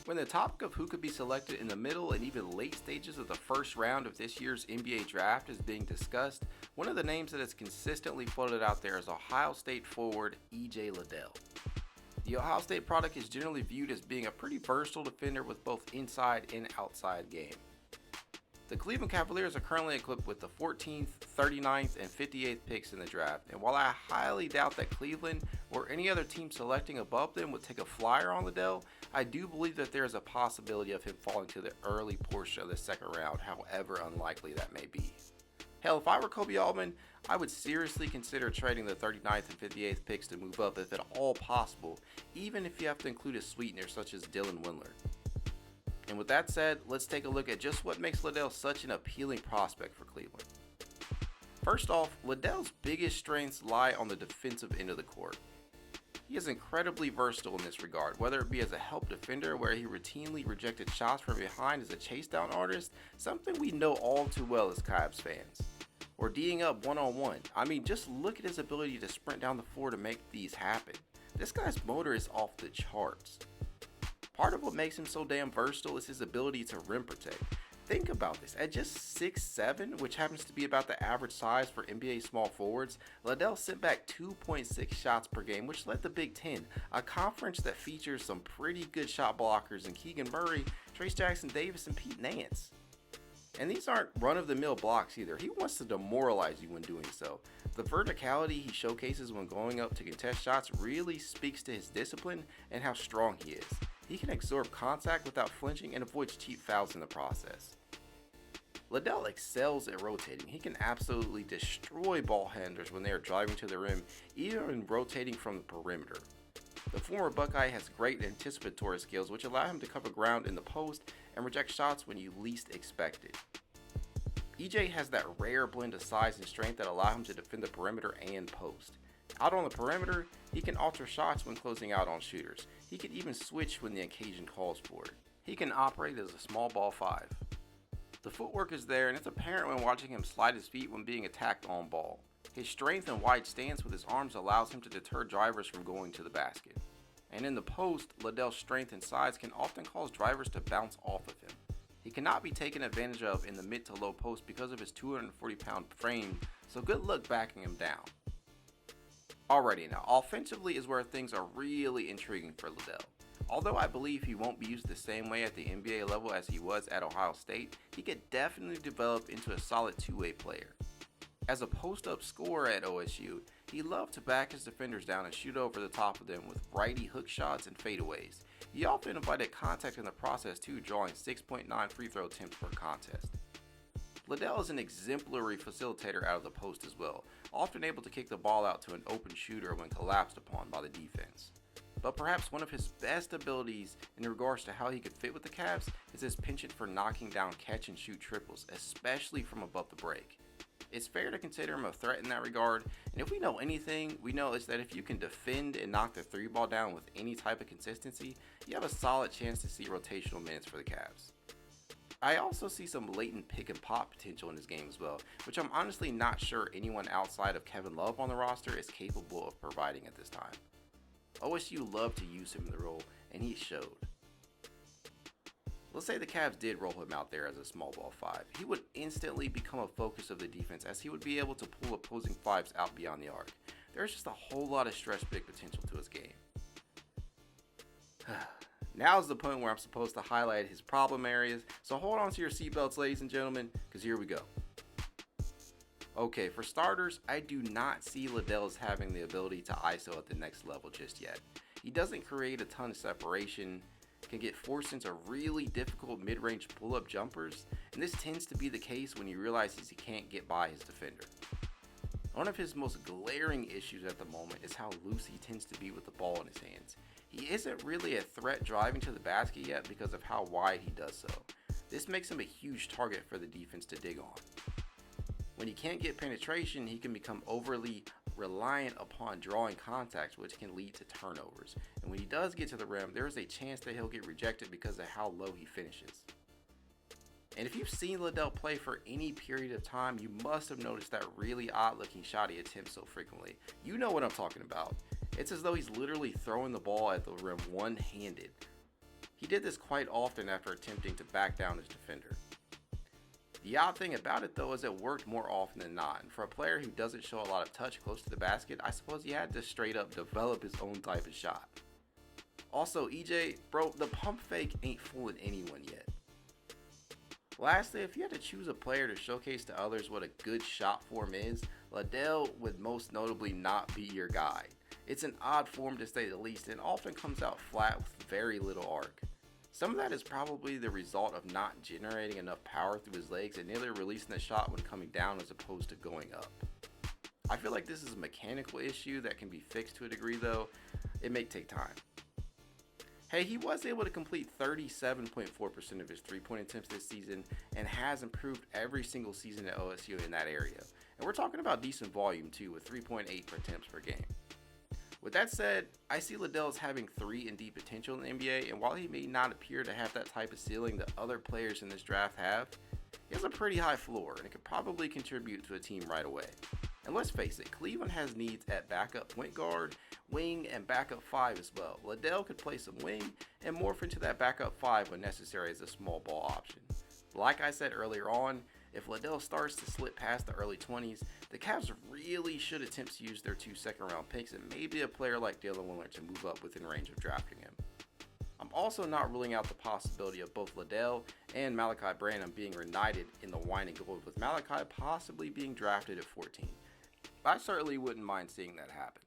When the topic of who could be selected in the middle and even late stages of the first round of this year's NBA draft is being discussed, one of the names that is consistently floated out there is Ohio State forward EJ Liddell. The Ohio State product is generally viewed as being a pretty versatile defender with both inside and outside game. The Cleveland Cavaliers are currently equipped with the 14th, 39th, and 58th picks in the draft, and while I highly doubt that Cleveland or any other team selecting above them would take a flyer on Liddell, I do believe that there is a possibility of him falling to the early portion of the second round, however unlikely that may be. Hell, if I were Kobe Altman, I would seriously consider trading the 39th and 58th picks to move up if at all possible, even if you have to include a sweetener such as Dylan Windler. And with that said, let's take a look at just what makes Liddell such an appealing prospect for Cleveland. First off, Liddell's biggest strengths lie on the defensive end of the court. He is incredibly versatile in this regard, whether it be as a help defender where he routinely rejected shots from behind as a chase down artist, something we know all too well as Cavs fans, or D'ing up one-on-one. I mean, just look at his ability to sprint down the floor to make these happen. This guy's motor is off the charts. Part of what makes him so damn versatile is his ability to rim protect. Think about this, at just 6'7", which happens to be about the average size for NBA small forwards, Liddell sent back 2.6 shots per game, which led the Big Ten, a conference that features some pretty good shot blockers in Keegan Murray, Trayce Jackson-Davis, and Pete Nance. And these aren't run-of-the-mill blocks either. He wants to demoralize you when doing so. The verticality he showcases when going up to contest shots really speaks to his discipline and how strong he is. He can absorb contact without flinching and avoids cheap fouls in the process. Liddell excels at rotating. He can absolutely destroy ball handlers when they are driving to the rim, even when rotating from the perimeter. The former Buckeye has great anticipatory skills which allow him to cover ground in the post and reject shots when you least expect it. EJ has that rare blend of size and strength that allow him to defend the perimeter and post. Out on the perimeter, he can alter shots when closing out on shooters. He can even switch when the occasion calls for it. He can operate as a small ball 5. The footwork is there and it's apparent when watching him slide his feet when being attacked on ball. His strength and wide stance with his arms allows him to deter drivers from going to the basket. And in the post, Liddell's strength and size can often cause drivers to bounce off of him. He cannot be taken advantage of in the mid to low post because of his 240-pound frame, so good luck backing him down. Alrighty, now offensively is where things are really intriguing for Liddell. Although I believe he won't be used the same way at the NBA level as he was at Ohio State, he could definitely develop into a solid two-way player. As a post-up scorer at OSU, he loved to back his defenders down and shoot over the top of them with righty hook shots and fadeaways. He often invited contact in the process too, drawing 6.9 free throw attempts per contest. Liddell is an exemplary facilitator out of the post as well, often able to kick the ball out to an open shooter when collapsed upon by the defense. But perhaps one of his best abilities in regards to how he could fit with the Cavs is his penchant for knocking down catch and shoot triples, especially from above the break. It's fair to consider him a threat in that regard, and if we know anything, we know is that if you can defend and knock the three ball down with any type of consistency, you have a solid chance to see rotational minutes for the Cavs. I also see some latent pick and pop potential in his game as well, which I'm honestly not sure anyone outside of Kevin Love on the roster is capable of providing at this time. OSU loved to use him in the role, and he showed. Let's say the Cavs did roll him out there as a small ball 5. He would instantly become a focus of the defense as he would be able to pull opposing 5s out beyond the arc. There's just a whole lot of stretch big potential to his game. Now is the point where I'm supposed to highlight his problem areas, so hold on to your seatbelts, ladies and gentlemen, because here we go. Okay, for starters, I do not see Liddell as having the ability to ISO at the next level just yet. He doesn't create a ton of separation, can get forced into really difficult mid-range pull-up jumpers, and this tends to be the case when he realizes he can't get by his defender. One of his most glaring issues at the moment is how loose he tends to be with the ball in his hands. He isn't really a threat driving to the basket yet because of how wide he does so. This makes him a huge target for the defense to dig on. When he can't get penetration, he can become overly reliant upon drawing contacts, which can lead to turnovers. And when he does get to the rim, there is a chance that he'll get rejected because of how low he finishes. And if you've seen Liddell play for any period of time, you must have noticed that really odd looking shot he attempts so frequently. You know what I'm talking about. It's as though he's literally throwing the ball at the rim one-handed. He did this quite often after attempting to back down his defender. The odd thing about it though is it worked more often than not, and for a player who doesn't show a lot of touch close to the basket, I suppose he had to straight up develop his own type of shot. Also, EJ, bro, the pump fake ain't fooling anyone yet. Lastly, if you had to choose a player to showcase to others what a good shot form is, Liddell would most notably not be your guy. It's an odd form to say the least and often comes out flat with very little arc. Some of that is probably the result of not generating enough power through his legs and nearly releasing the shot when coming down as opposed to going up. I feel like this is a mechanical issue that can be fixed to a degree though. It may take time. Hey, he was able to complete 37.4% of his three-point attempts this season and has improved every single season at OSU in that area. And we're talking about decent volume too, with 3.8 attempts per game. With that said, I see Liddell as having 3 and D potential in the NBA, and while he may not appear to have that type of ceiling that other players in this draft have, he has a pretty high floor and it could probably contribute to a team right away. And let's face it, Cleveland has needs at backup point guard, wing, and backup 5 as well. Liddell could play some wing and morph into that backup 5 when necessary as a small ball option. Like I said earlier on, if Liddell starts to slip past the early 20s, the Cavs really should attempt to use their 2 second-round picks and maybe a player like Dylan Willer to move up within range of drafting him. I'm also not ruling out the possibility of both Liddell and Malachi Branham being reunited in the wine and gold, with Malachi possibly being drafted at 14. I certainly wouldn't mind seeing that happen.